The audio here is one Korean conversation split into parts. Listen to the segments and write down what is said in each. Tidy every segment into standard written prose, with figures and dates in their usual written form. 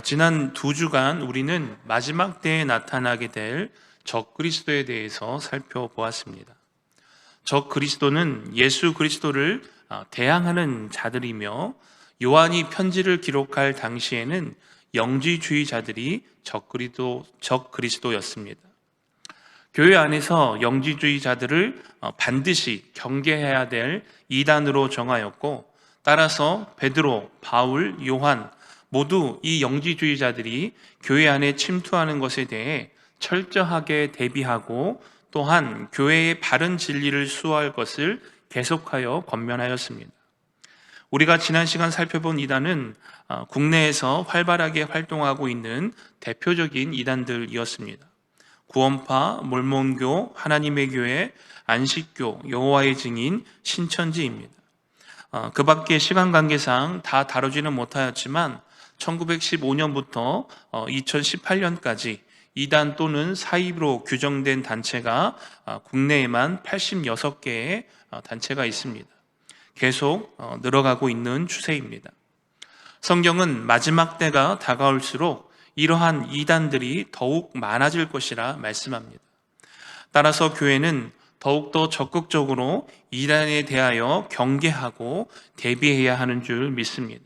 지난 2주간 우리는 마지막 때에 나타나게 될 적그리스도에 대해서 살펴보았습니다. 적그리스도는 예수 그리스도를 대항하는 자들이며, 요한이 편지를 기록할 당시에는 영지주의자들이 적그리스도였습니다. 교회 안에서 영지주의자들을 반드시 경계해야 될 이단으로 정하였고, 따라서 베드로, 바울, 요한 모두 이 영지주의자들이 교회 안에 침투하는 것에 대해 철저하게 대비하고, 또한 교회의 바른 진리를 수호할 것을 계속하여 권면하였습니다. 우리가 지난 시간 살펴본 이단은 국내에서 활발하게 활동하고 있는 대표적인 이단들이었습니다. 구원파, 몰몬교, 하나님의 교회, 안식교, 여호와의 증인, 신천지입니다. 그 밖에 시간 관계상 다 다루지는 못하였지만 1915년부터 2018년까지 이단 또는 사입으로 규정된 단체가 국내에만 86개의 단체가 있습니다. 계속 늘어가고 있는 추세입니다. 성경은 마지막 때가 다가올수록 이러한 이단들이 더욱 많아질 것이라 말씀합니다. 따라서 교회는 더욱더 적극적으로 이단에 대하여 경계하고 대비해야 하는 줄 믿습니다.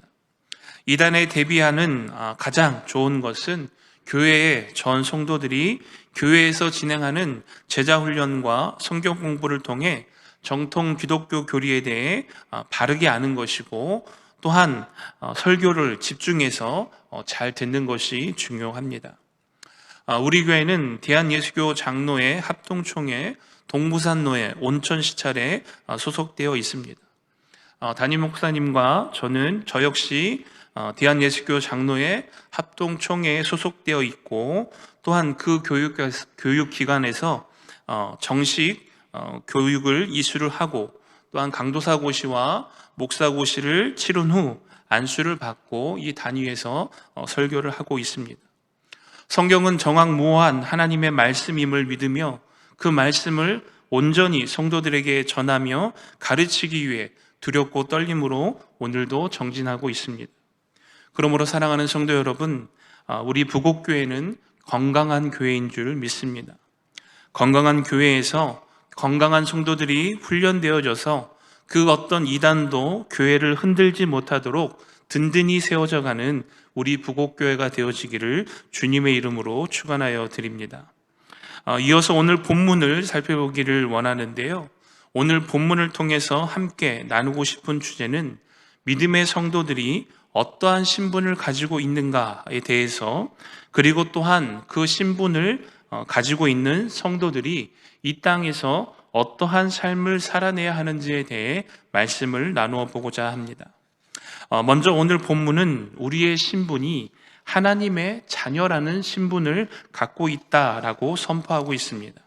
이단에 대비하는 가장 좋은 것은 교회의 전 성도들이 교회에서 진행하는 제자훈련과 성경 공부를 통해 정통 기독교 교리에 대해 바르게 아는 것이고, 또한 설교를 집중해서 잘 듣는 것이 중요합니다. 우리 교회는 대한예수교 장로회 합동총회, 동부산노회, 온천시찰에 소속되어 있습니다. 담임 목사님과 저 역시 대한예수교 장로회 합동총회에 소속되어 있고, 또한 그 교육기관에서 정식 교육을 이수를 하고, 또한 강도사고시와 목사고시를 치른 후 안수를 받고 이 단위에서 설교를 하고 있습니다. 성경은 정확무오한 하나님의 말씀임을 믿으며 그 말씀을 온전히 성도들에게 전하며 가르치기 위해 두렵고 떨림으로 오늘도 정진하고 있습니다. 그러므로 사랑하는 성도 여러분, 우리 부곡교회는 건강한 교회인 줄 믿습니다. 건강한 교회에서 건강한 성도들이 훈련되어져서 그 어떤 이단도 교회를 흔들지 못하도록 든든히 세워져 가는 우리 부곡교회가 되어지기를 주님의 이름으로 축원하여 드립니다. 이어서 오늘 본문을 살펴보기를 원하는데요. 오늘 본문을 통해서 함께 나누고 싶은 주제는 믿음의 성도들이 어떠한 신분을 가지고 있는가에 대해서, 그리고 또한 그 신분을 가지고 있는 성도들이 이 땅에서 어떠한 삶을 살아내야 하는지에 대해 말씀을 나누어 보고자 합니다. 먼저 오늘 본문은 우리의 신분이 하나님의 자녀라는 신분을 갖고 있다라고 선포하고 있습니다.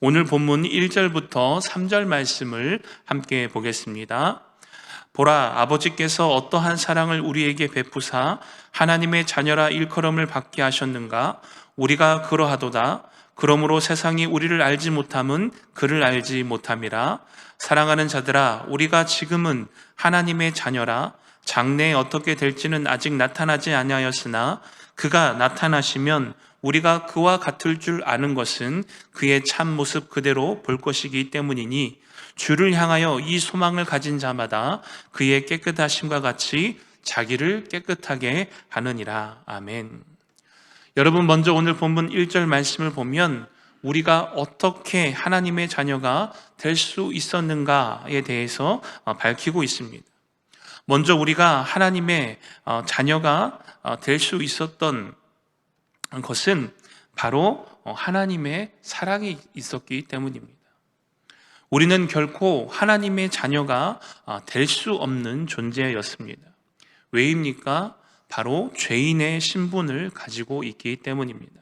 오늘 본문 1절부터 3절 말씀을 함께 보겠습니다. 보라, 아버지께서 어떠한 사랑을 우리에게 베푸사 하나님의 자녀라 일컬음을 받게 하셨는가? 우리가 그러하도다. 그러므로 세상이 우리를 알지 못함은 그를 알지 못함이라. 사랑하는 자들아, 우리가 지금은 하나님의 자녀라. 장래에 어떻게 될지는 아직 나타나지 아니하였으나 그가 나타나시면 우리가 그와 같을 줄 아는 것은 그의 참 모습 그대로 볼 것이기 때문이니, 주를 향하여 이 소망을 가진 자마다 그의 깨끗하심과 같이 자기를 깨끗하게 하느니라. 아멘. 여러분, 먼저 오늘 본문 1절 말씀을 보면 우리가 어떻게 하나님의 자녀가 될 수 있었는가에 대해서 밝히고 있습니다. 먼저 우리가 하나님의 자녀가 될 수 있었던 것은 바로 하나님의 사랑이 있었기 때문입니다. 우리는 결코 하나님의 자녀가 될 수 없는 존재였습니다. 왜입니까? 바로 죄인의 신분을 가지고 있기 때문입니다.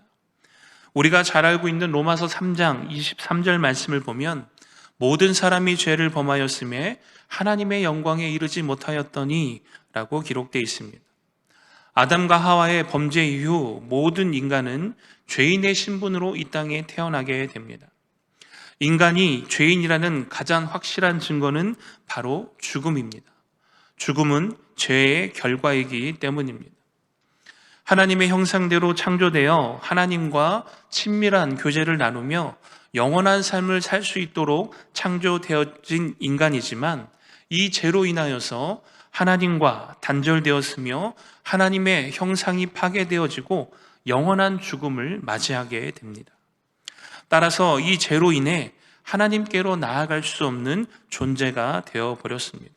우리가 잘 알고 있는 로마서 3장 23절 말씀을 보면 모든 사람이 죄를 범하였음에 하나님의 영광에 이르지 못하였더니 라고 기록되어 있습니다. 아담과 하와의 범죄 이후 모든 인간은 죄인의 신분으로 이 땅에 태어나게 됩니다. 인간이 죄인이라는 가장 확실한 증거는 바로 죽음입니다. 죽음은 죄의 결과이기 때문입니다. 하나님의 형상대로 창조되어 하나님과 친밀한 교제를 나누며 영원한 삶을 살 수 있도록 창조되어진 인간이지만 이 죄로 인하여서 하나님과 단절되었으며 하나님의 형상이 파괴되어지고 영원한 죽음을 맞이하게 됩니다. 따라서 이 죄로 인해 하나님께로 나아갈 수 없는 존재가 되어버렸습니다.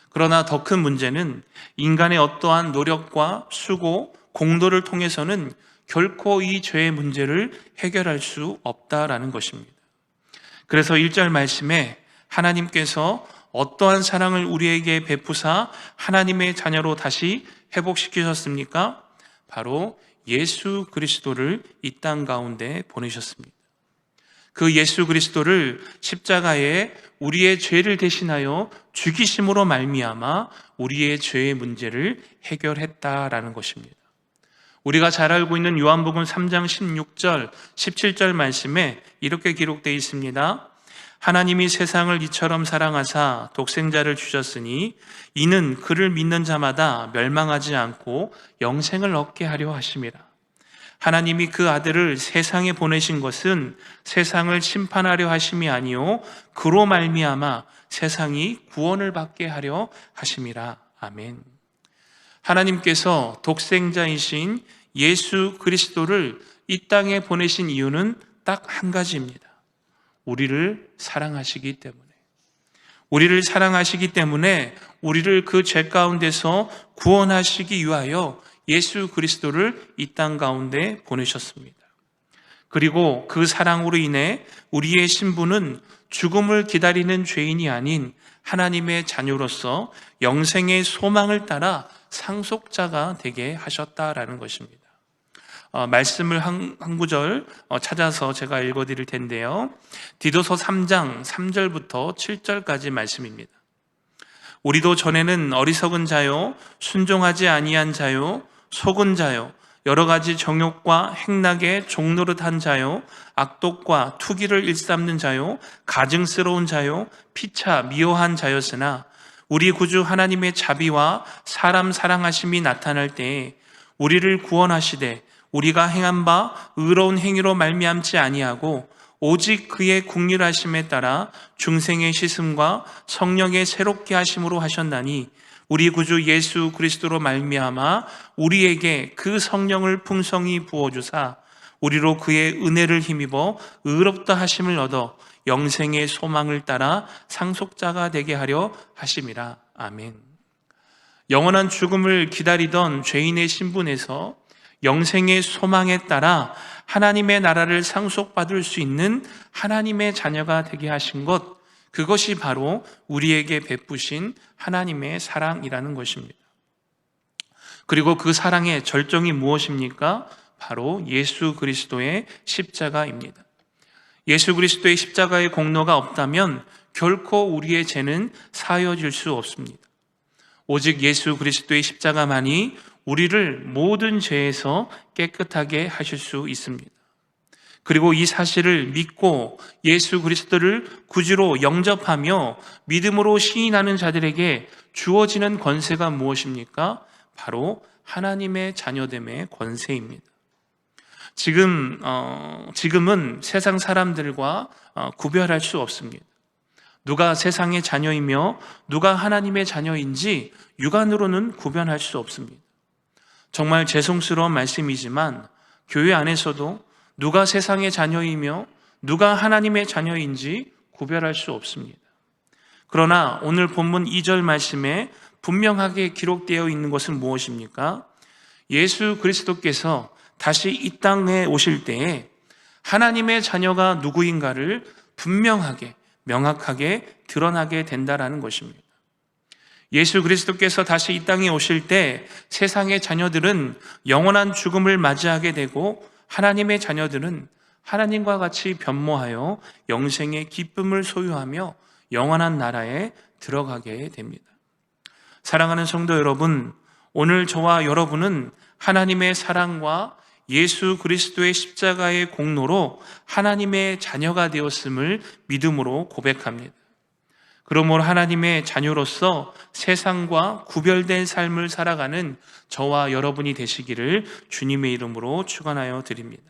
그러나 더 큰 문제는 인간의 어떠한 노력과 수고, 공로를 통해서는 결코 이 죄의 문제를 해결할 수 없다라는 것입니다. 그래서 1절 말씀에 하나님께서 어떠한 사랑을 우리에게 베푸사 하나님의 자녀로 다시 회복시키셨습니까? 바로 예수 그리스도를 이 땅 가운데 보내셨습니다. 그 예수 그리스도를 십자가에 우리의 죄를 대신하여 죽이심으로 말미암아 우리의 죄의 문제를 해결했다라는 것입니다. 우리가 잘 알고 있는 요한복음 3장 16절, 17절 말씀에 이렇게 기록되어 있습니다. 하나님이 세상을 이처럼 사랑하사 독생자를 주셨으니 이는 그를 믿는 자마다 멸망하지 않고 영생을 얻게 하려 하심이라. 하나님이 그 아들을 세상에 보내신 것은 세상을 심판하려 하심이 아니요 그로 말미암아 세상이 구원을 받게 하려 하심이라. 아멘. 하나님께서 독생자이신 예수 그리스도를 이 땅에 보내신 이유는 딱 한 가지입니다. 우리를 사랑하시기 때문에. 우리를 사랑하시기 때문에 우리를 그 죄 가운데서 구원하시기 위하여 예수 그리스도를 이 땅 가운데 보내셨습니다. 그리고 그 사랑으로 인해 우리의 신분은 죽음을 기다리는 죄인이 아닌 하나님의 자녀로서 영생의 소망을 따라 상속자가 되게 하셨다라는 것입니다. 말씀을 한 구절 찾아서 제가 읽어드릴 텐데요. 디도서 3장 3절부터 7절까지 말씀입니다. 우리도 전에는 어리석은 자요, 순종하지 아니한 자요, 속은 자요, 여러 가지 정욕과 행락에 종노릇한 자요, 악독과 투기를 일삼는 자요, 가증스러운 자요, 피차 미워한 자였으나 우리 구주 하나님의 자비와 사람 사랑하심이 나타날 때에 우리를 구원하시되 우리가 행한 바 의로운 행위로 말미암지 아니하고 오직 그의 국률하심에 따라 중생의 씻음과 성령의 새롭게 하심으로 하셨나니 우리 구주 예수 그리스도로 말미암아 우리에게 그 성령을 풍성히 부어주사 우리로 그의 은혜를 힘입어 의롭다 하심을 얻어 영생의 소망을 따라 상속자가 되게 하려 하심이라. 아멘. 영원한 죽음을 기다리던 죄인의 신분에서 영생의 소망에 따라 하나님의 나라를 상속받을 수 있는 하나님의 자녀가 되게 하신 것, 그것이 바로 우리에게 베푸신 하나님의 사랑이라는 것입니다. 그리고 그 사랑의 절정이 무엇입니까? 바로 예수 그리스도의 십자가입니다. 예수 그리스도의 십자가의 공로가 없다면 결코 우리의 죄는 사여질 수 없습니다. 오직 예수 그리스도의 십자가만이 우리를 모든 죄에서 깨끗하게 하실 수 있습니다. 그리고 이 사실을 믿고 예수 그리스도를 구주로 영접하며 믿음으로 시인하는 자들에게 주어지는 권세가 무엇입니까? 바로 하나님의 자녀됨의 권세입니다. 지금은 세상 사람들과 구별할 수 없습니다. 누가 세상의 자녀이며 누가 하나님의 자녀인지 육안으로는 구별할 수 없습니다. 정말 죄송스러운 말씀이지만 교회 안에서도 누가 세상의 자녀이며 누가 하나님의 자녀인지 구별할 수 없습니다. 그러나 오늘 본문 2절 말씀에 분명하게 기록되어 있는 것은 무엇입니까? 예수 그리스도께서 다시 이 땅에 오실 때에 하나님의 자녀가 누구인가를 분명하게, 명확하게 드러나게 된다라는 것입니다. 예수 그리스도께서 다시 이 땅에 오실 때 세상의 자녀들은 영원한 죽음을 맞이하게 되고 하나님의 자녀들은 하나님과 같이 변모하여 영생의 기쁨을 소유하며 영원한 나라에 들어가게 됩니다. 사랑하는 성도 여러분, 오늘 저와 여러분은 하나님의 사랑과 예수 그리스도의 십자가의 공로로 하나님의 자녀가 되었음을 믿음으로 고백합니다. 그러므로 하나님의 자녀로서 세상과 구별된 삶을 살아가는 저와 여러분이 되시기를 주님의 이름으로 축원하여 드립니다.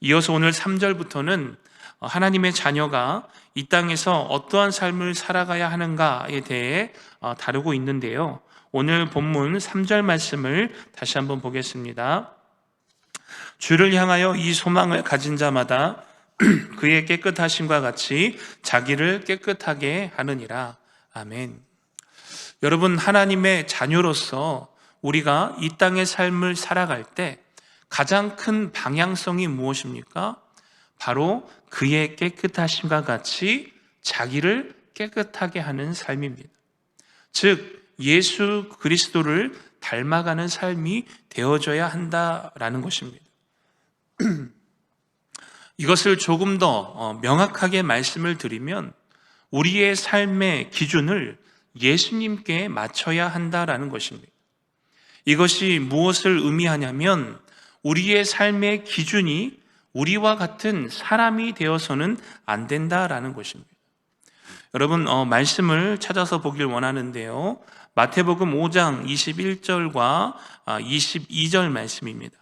이어서 오늘 3절부터는 하나님의 자녀가 이 땅에서 어떠한 삶을 살아가야 하는가에 대해 다루고 있는데요. 오늘 본문 3절 말씀을 다시 한번 보겠습니다. 주를 향하여 이 소망을 가진 자마다 그의 깨끗하심과 같이 자기를 깨끗하게 하느니라. 아멘. 여러분, 하나님의 자녀로서 우리가 이 땅의 삶을 살아갈 때 가장 큰 방향성이 무엇입니까? 바로 그의 깨끗하심과 같이 자기를 깨끗하게 하는 삶입니다. 즉, 예수 그리스도를 닮아가는 삶이 되어져야 한다라는 것입니다. 이것을 조금 더 명확하게 말씀을 드리면 우리의 삶의 기준을 예수님께 맞춰야 한다라는 것입니다. 이것이 무엇을 의미하냐면 우리의 삶의 기준이 우리와 같은 사람이 되어서는 안 된다라는 것입니다. 여러분, 말씀을 찾아서 보길 원하는데요. 마태복음 5장 21절과 22절 말씀입니다.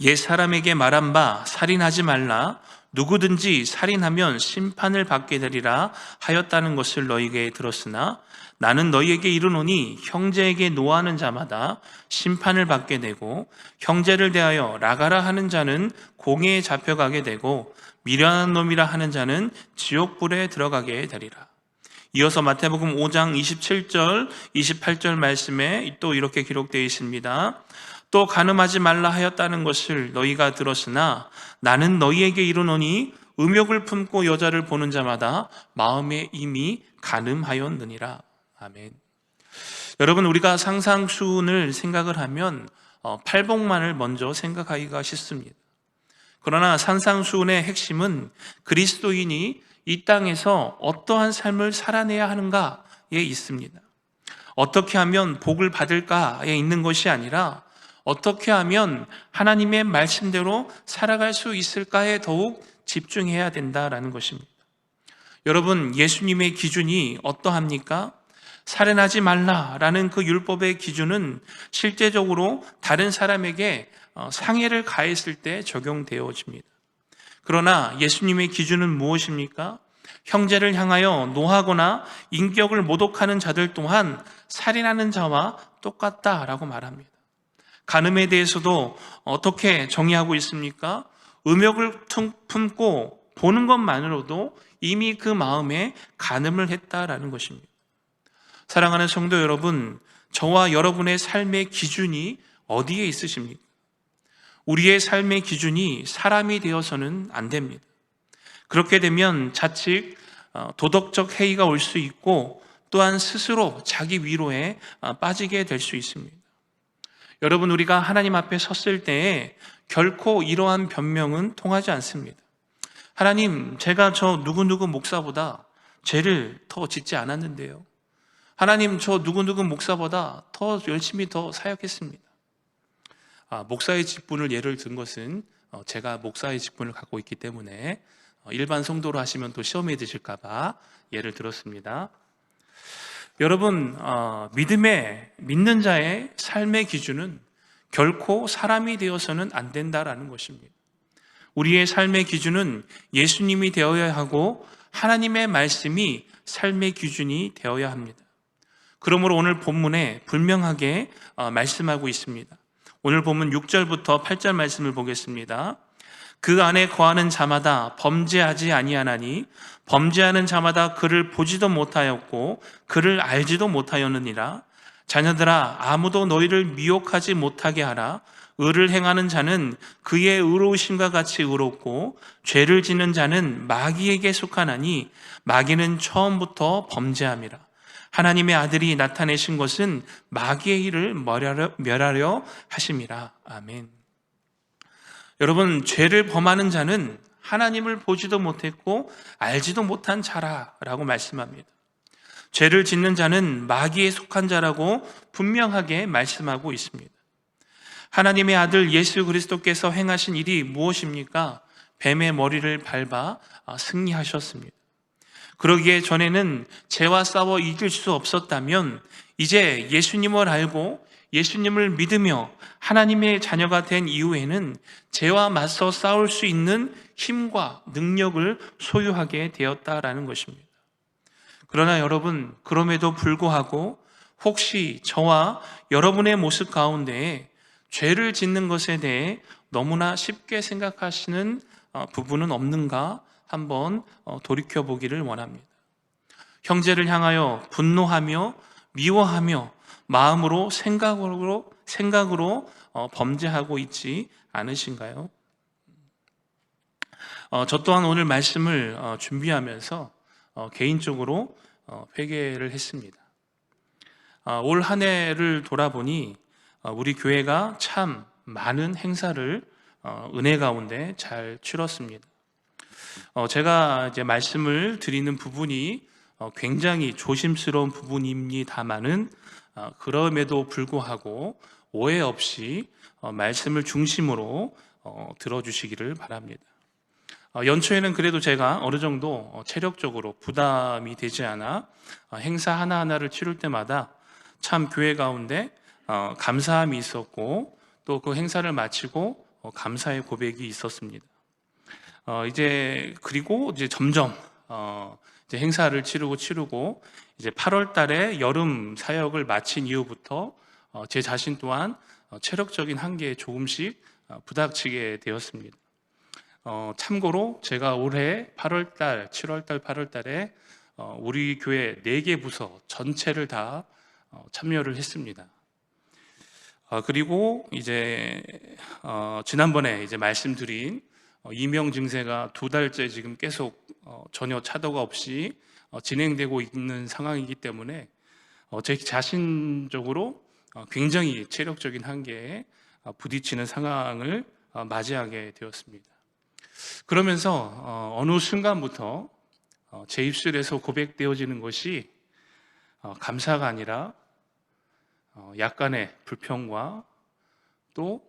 옛 사람에게 말한 바 살인하지 말라, 누구든지 살인하면 심판을 받게 되리라 하였다는 것을 너희에게 들었으나 나는 너희에게 이르노니 형제에게 노하는 자마다 심판을 받게 되고 형제를 대하여 나가라 하는 자는 공회에 잡혀가게 되고 미련한 놈이라 하는 자는 지옥불에 들어가게 되리라. 이어서 마태복음 5장 27절 28절 말씀에 또 이렇게 기록되어 있습니다. 또 간음하지 말라 하였다는 것을 너희가 들었으나 나는 너희에게 이르노니 음욕을 품고 여자를 보는 자마다 마음에 이미 간음하였느니라. 아멘. 여러분, 우리가 상상수훈을 생각을 하면 팔복만을 먼저 생각하기가 쉽습니다. 그러나 상상수훈의 핵심은 그리스도인이 이 땅에서 어떠한 삶을 살아내야 하는가에 있습니다. 어떻게 하면 복을 받을까에 있는 것이 아니라 어떻게 하면 하나님의 말씀대로 살아갈 수 있을까에 더욱 집중해야 된다라는 것입니다. 여러분, 예수님의 기준이 어떠합니까? 살인하지 말라라는 그 율법의 기준은 실제적으로 다른 사람에게 상해를 가했을 때 적용되어집니다. 그러나 예수님의 기준은 무엇입니까? 형제를 향하여 노하거나 인격을 모독하는 자들 또한 살인하는 자와 똑같다라고 말합니다. 간음에 대해서도 어떻게 정의하고 있습니까? 음욕을 품고 보는 것만으로도 이미 그 마음에 간음을 했다라는 것입니다. 사랑하는 성도 여러분, 저와 여러분의 삶의 기준이 어디에 있으십니까? 우리의 삶의 기준이 사람이 되어서는 안 됩니다. 그렇게 되면 자칫 도덕적 해이가 올 수 있고 또한 스스로 자기 위로에 빠지게 될 수 있습니다. 여러분, 우리가 하나님 앞에 섰을 때에 결코 이러한 변명은 통하지 않습니다. 하나님, 제가 저 누구누구 목사보다 죄를 더 짓지 않았는데요. 하나님, 저 누구누구 목사보다 더 열심히 더 사역했습니다. 목사의 직분을 예를 든 것은 제가 목사의 직분을 갖고 있기 때문에 일반 성도로 하시면 또 시험에 드실까 봐 예를 들었습니다. 여러분, 믿는 자의 삶의 기준은 결코 사람이 되어서는 안 된다라는 것입니다. 우리의 삶의 기준은 예수님이 되어야 하고 하나님의 말씀이 삶의 기준이 되어야 합니다. 그러므로 오늘 본문에 분명하게 말씀하고 있습니다. 오늘 본문 6절부터 8절 말씀을 보겠습니다. 그 안에 거하는 자마다 범죄하지 아니하나니 범죄하는 자마다 그를 보지도 못하였고 그를 알지도 못하였느니라. 자녀들아, 아무도 너희를 미혹하지 못하게 하라. 의를 행하는 자는 그의 의로우심과 같이 의롭고 죄를 짓는 자는 마귀에게 속하나니 마귀는 처음부터 범죄함이라. 하나님의 아들이 나타내신 것은 마귀의 일을 멸하려 하심이라. 아멘. 여러분, 죄를 범하는 자는 하나님을 보지도 못했고 알지도 못한 자라라고 말씀합니다. 죄를 짓는 자는 마귀에 속한 자라고 분명하게 말씀하고 있습니다. 하나님의 아들 예수 그리스도께서 행하신 일이 무엇입니까? 뱀의 머리를 밟아 승리하셨습니다. 그러기에 전에는 죄와 싸워 이길 수 없었다면 이제 예수님을 알고 예수님을 믿으며 하나님의 자녀가 된 이후에는 죄와 맞서 싸울 수 있는 힘과 능력을 소유하게 되었다라는 것입니다. 그러나 여러분, 그럼에도 불구하고 혹시 저와 여러분의 모습 가운데에 죄를 짓는 것에 대해 너무나 쉽게 생각하시는 부분은 없는가 한번 돌이켜보기를 원합니다. 형제를 향하여 분노하며 미워하며 마음으로 생각으로 범죄하고 있지 않으신가요? 저 또한 오늘 말씀을 준비하면서 개인적으로 회개를 했습니다. 올 한 해를 돌아보니 우리 교회가 참 많은 행사를 은혜 가운데 잘 치렀습니다. 제가 이제 말씀을 드리는 부분이 굉장히 조심스러운 부분입니다만은 그럼에도 불구하고 오해 없이 말씀을 중심으로 들어주시기를 바랍니다. 연초에는 그래도 제가 어느 정도 체력적으로 부담이 되지 않아 행사 하나하나를 치를 때마다 참 교회 가운데 감사함이 있었고 또 그 행사를 마치고 감사의 고백이 있었습니다. 그리고 점점 이제 행사를 치르고 이제 8월 달에 여름 사역을 마친 이후부터 제 자신 또한 체력적인 한계에 조금씩 부닥치게 되었습니다. 참고로 제가 올해 8월달, 7월달, 8월달에 우리 교회 4개 부서 전체를 다 참여를 했습니다. 그리고 이제 지난번에 이제 말씀드린 이명 증세가 2달째 지금 계속 전혀 차도가 없이 진행되고 있는 상황이기 때문에 제 자신적으로 굉장히 체력적인 한계에 부딪히는 상황을 맞이하게 되었습니다. 그러면서 어느 순간부터 제 입술에서 고백되어지는 것이 감사가 아니라 약간의 불평과 또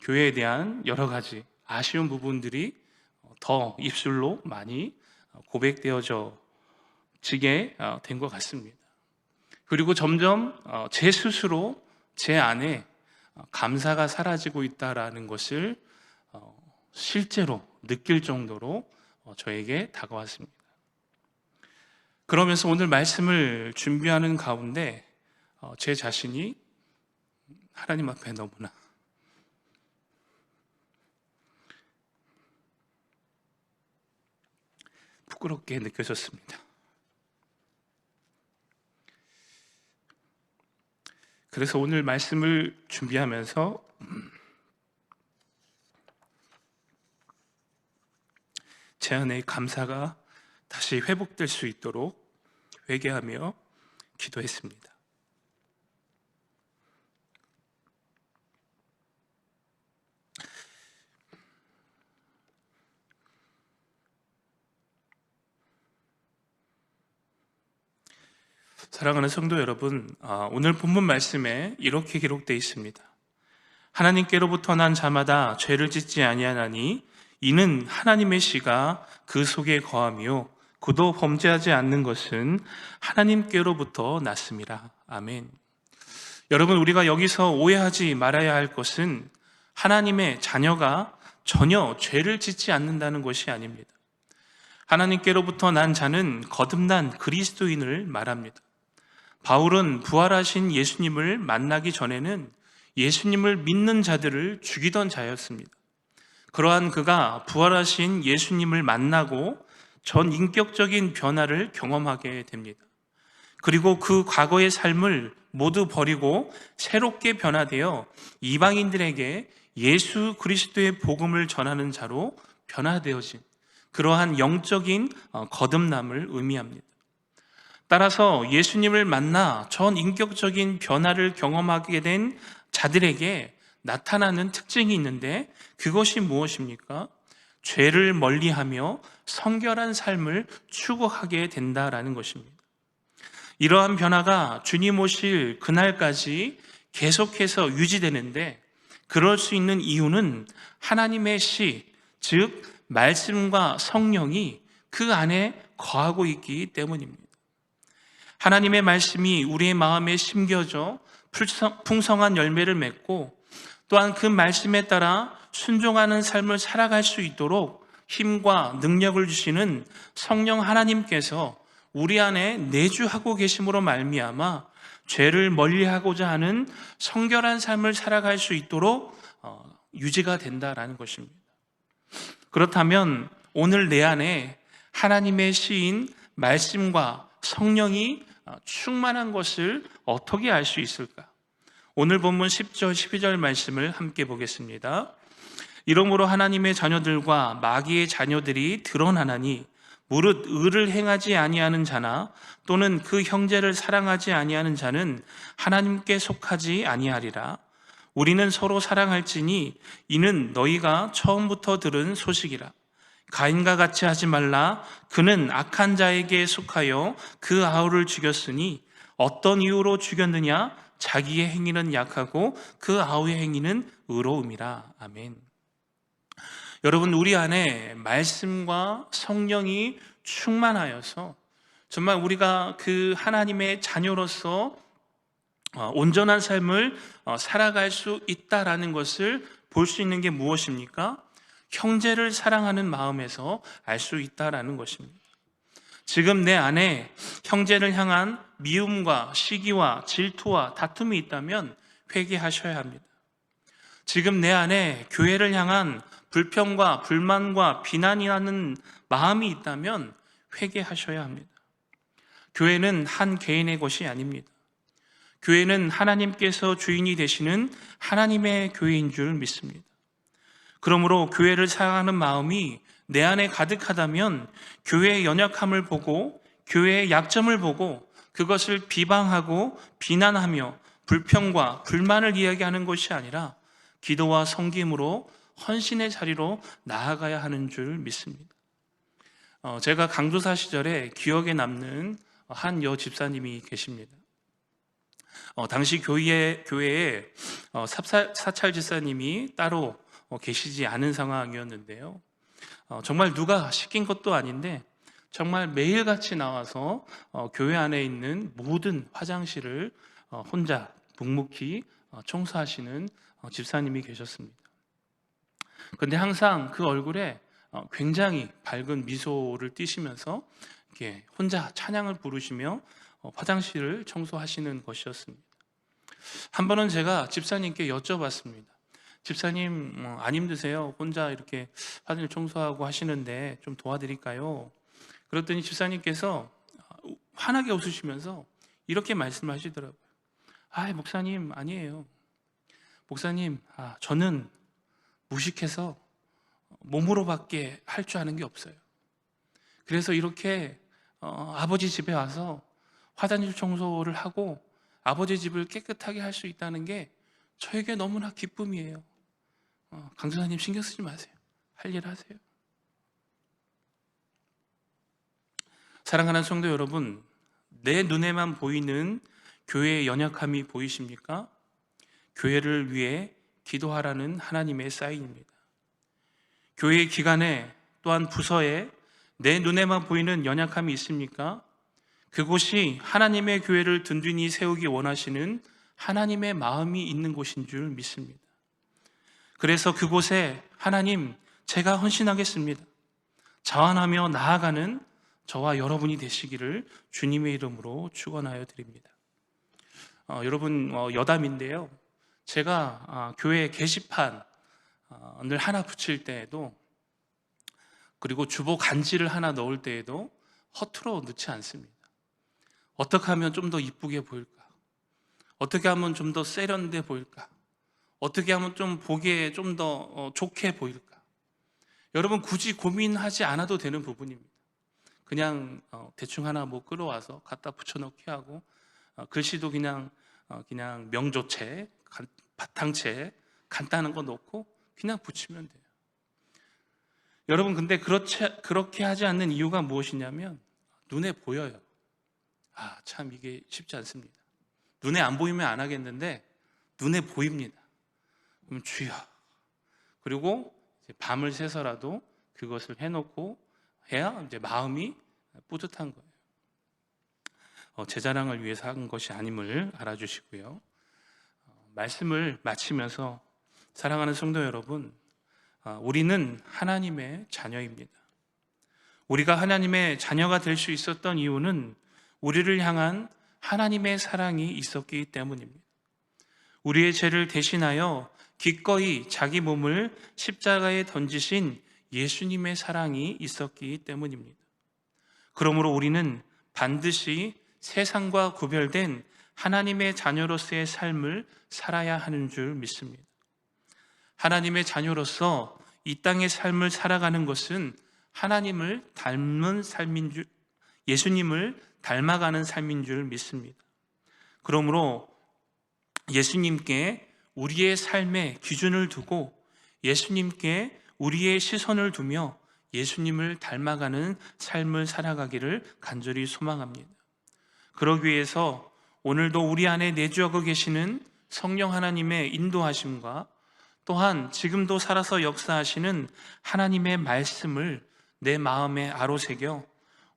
교회에 대한 여러 가지 아쉬운 부분들이 더 입술로 많이 고백되어지게 된 것 같습니다. 그리고 점점 제 스스로 제 안에 감사가 사라지고 있다라는 것을 실제로 느낄 정도로 저에게 다가왔습니다. 그러면서 오늘 말씀을 준비하는 가운데 제 자신이 하나님 앞에 너무나 부끄럽게 느껴졌습니다. 그래서 오늘 말씀을 준비하면서 제 안의 감사가 다시 회복될 수 있도록 회개하며 기도했습니다. 사랑하는 성도 여러분, 오늘 본문 말씀에 이렇게 기록되어 있습니다. 하나님께로부터 난 자마다 죄를 짓지 아니하나니 이는 하나님의 씨가 그 속에 거하며 그도 범죄하지 않는 것은 하나님께로부터 났음이라. 아멘. 여러분, 우리가 여기서 오해하지 말아야 할 것은 하나님의 자녀가 전혀 죄를 짓지 않는다는 것이 아닙니다. 하나님께로부터 난 자는 거듭난 그리스도인을 말합니다. 바울은 부활하신 예수님을 만나기 전에는 예수님을 믿는 자들을 죽이던 자였습니다. 그러한 그가 부활하신 예수님을 만나고 전 인격적인 변화를 경험하게 됩니다. 그리고 그 과거의 삶을 모두 버리고 새롭게 변화되어 이방인들에게 예수 그리스도의 복음을 전하는 자로 변화되어진 그러한 영적인 거듭남을 의미합니다. 따라서 예수님을 만나 전 인격적인 변화를 경험하게 된 자들에게 나타나는 특징이 있는데 그것이 무엇입니까? 죄를 멀리하며 성결한 삶을 추구하게 된다라는 것입니다. 이러한 변화가 주님 오실 그날까지 계속해서 유지되는데 그럴 수 있는 이유는 하나님의 씨, 즉 말씀과 성령이 그 안에 거하고 있기 때문입니다. 하나님의 말씀이 우리의 마음에 심겨져 풍성한 열매를 맺고 또한 그 말씀에 따라 순종하는 삶을 살아갈 수 있도록 힘과 능력을 주시는 성령 하나님께서 우리 안에 내주하고 계심으로 말미암아 죄를 멀리하고자 하는 성결한 삶을 살아갈 수 있도록 유지가 된다라는 것입니다. 그렇다면 오늘 내 안에 하나님의 시인 말씀과 성령이 충만한 것을 어떻게 알 수 있을까? 오늘 본문 10절, 12절 말씀을 함께 보겠습니다. 이러므로 하나님의 자녀들과 마귀의 자녀들이 드러나나니 무릇 의를 행하지 아니하는 자나 또는 그 형제를 사랑하지 아니하는 자는 하나님께 속하지 아니하리라. 우리는 서로 사랑할지니 이는 너희가 처음부터 들은 소식이라. 가인과 같이 하지 말라. 그는 악한 자에게 속하여 그 아우를 죽였으니 어떤 이유로 죽였느냐? 자기의 행위는 약하고 그 아우의 행위는 의로움이라. 아멘. 여러분, 우리 안에 말씀과 성령이 충만하여서 정말 우리가 그 하나님의 자녀로서 온전한 삶을 살아갈 수 있다라는 것을 볼 수 있는 게 무엇입니까? 형제를 사랑하는 마음에서 알 수 있다라는 것입니다. 지금 내 안에 형제를 향한 미움과 시기와 질투와 다툼이 있다면 회개하셔야 합니다. 지금 내 안에 교회를 향한 불평과 불만과 비난이 나는 마음이 있다면 회개하셔야 합니다. 교회는 한 개인의 것이 아닙니다. 교회는 하나님께서 주인이 되시는 하나님의 교회인 줄 믿습니다. 그러므로 교회를 사랑하는 마음이 내 안에 가득하다면 교회의 연약함을 보고 교회의 약점을 보고 그것을 비방하고 비난하며 불평과 불만을 이야기하는 것이 아니라 기도와 섬김으로 헌신의 자리로 나아가야 하는 줄 믿습니다. 제가 강도사 시절에 기억에 남는 한 여 집사님이 계십니다. 당시 교회에 사찰 집사님이 따로 계시지 않은 상황이었는데요. 정말 누가 시킨 것도 아닌데 정말 매일같이 나와서 교회 안에 있는 모든 화장실을 혼자 묵묵히 청소하시는 집사님이 계셨습니다. 그런데 항상 그 얼굴에 굉장히 밝은 미소를 띠시면서 이렇게 혼자 찬양을 부르시며 화장실을 청소하시는 것이었습니다. 한 번은 제가 집사님께 여쭤봤습니다. 집사님, 안 힘드세요? 혼자 이렇게 화장실 청소하고 하시는데 좀 도와드릴까요? 그랬더니 집사님께서 환하게 웃으시면서 이렇게 말씀하시더라고요. 목사님, 아니에요. 목사님, 저는 무식해서 몸으로밖에 할 줄 아는 게 없어요. 그래서 이렇게 아버지 집에 와서 화장실 청소를 하고 아버지 집을 깨끗하게 할 수 있다는 게 저에게 너무나 기쁨이에요. 강선사님 신경 쓰지 마세요. 할 일 하세요. 사랑하는 성도 여러분, 내 눈에만 보이는 교회의 연약함이 보이십니까? 교회를 위해 기도하라는 하나님의 사인입니다. 교회 기관에 또한 부서에 내 눈에만 보이는 연약함이 있습니까? 그곳이 하나님의 교회를 든든히 세우기 원하시는 하나님의 마음이 있는 곳인 줄 믿습니다. 그래서 그곳에 하나님, 제가 헌신하겠습니다. 자원하며 나아가는 저와 여러분이 되시기를 주님의 이름으로 축원하여 드립니다. 여러분, 여담인데요. 제가 교회 게시판을 하나 붙일 때에도 그리고 주보 간지를 하나 넣을 때에도 허투루 넣지 않습니다. 어떻게 하면 좀 더 이쁘게 보일까? 어떻게 하면 좀 더 세련돼 보일까? 어떻게 하면 좀 보기에 좀 더 좋게 보일까? 여러분, 굳이 고민하지 않아도 되는 부분입니다. 그냥 대충 하나 끌어와서 갖다 붙여넣기 하고 글씨도 그냥 명조체, 바탕체 간단한 거 넣고 그냥 붙이면 돼요. 여러분, 근데 그렇게 하지 않는 이유가 무엇이냐면 눈에 보여요. 참 이게 쉽지 않습니다. 눈에 안 보이면 안 하겠는데 눈에 보입니다. 그럼 주여. 그리고 밤을 새서라도 그것을 해놓고 해야 이제 마음이 뿌듯한 거예요. 제 자랑을 위해서 한 것이 아님을 알아주시고요. 말씀을 마치면서 사랑하는 성도 여러분, 우리는 하나님의 자녀입니다. 우리가 하나님의 자녀가 될 수 있었던 이유는 우리를 향한 하나님의 사랑이 있었기 때문입니다. 우리의 죄를 대신하여 기꺼이 자기 몸을 십자가에 던지신 예수님의 사랑이 있었기 때문입니다. 그러므로 우리는 반드시 세상과 구별된 하나님의 자녀로서의 삶을 살아야 하는 줄 믿습니다. 하나님의 자녀로서 이 땅의 삶을 살아가는 것은 하나님을 닮은 삶인 줄, 예수님을 닮아가는 삶인 줄 믿습니다. 그러므로 예수님께 우리의 삶의 기준을 두고 예수님께 우리의 시선을 두며 예수님을 닮아가는 삶을 살아가기를 간절히 소망합니다. 그러기 위해서 오늘도 우리 안에 내주하고 계시는 성령 하나님의 인도하심과 또한 지금도 살아서 역사하시는 하나님의 말씀을 내 마음에 아로새겨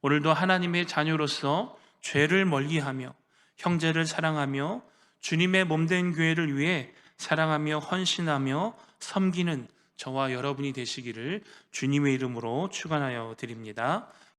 오늘도 하나님의 자녀로서 죄를 멀리하며 형제를 사랑하며 주님의 몸된 교회를 위해 사랑하며 헌신하며 섬기는 저와 여러분이 되시기를 주님의 이름으로 축원하여 드립니다.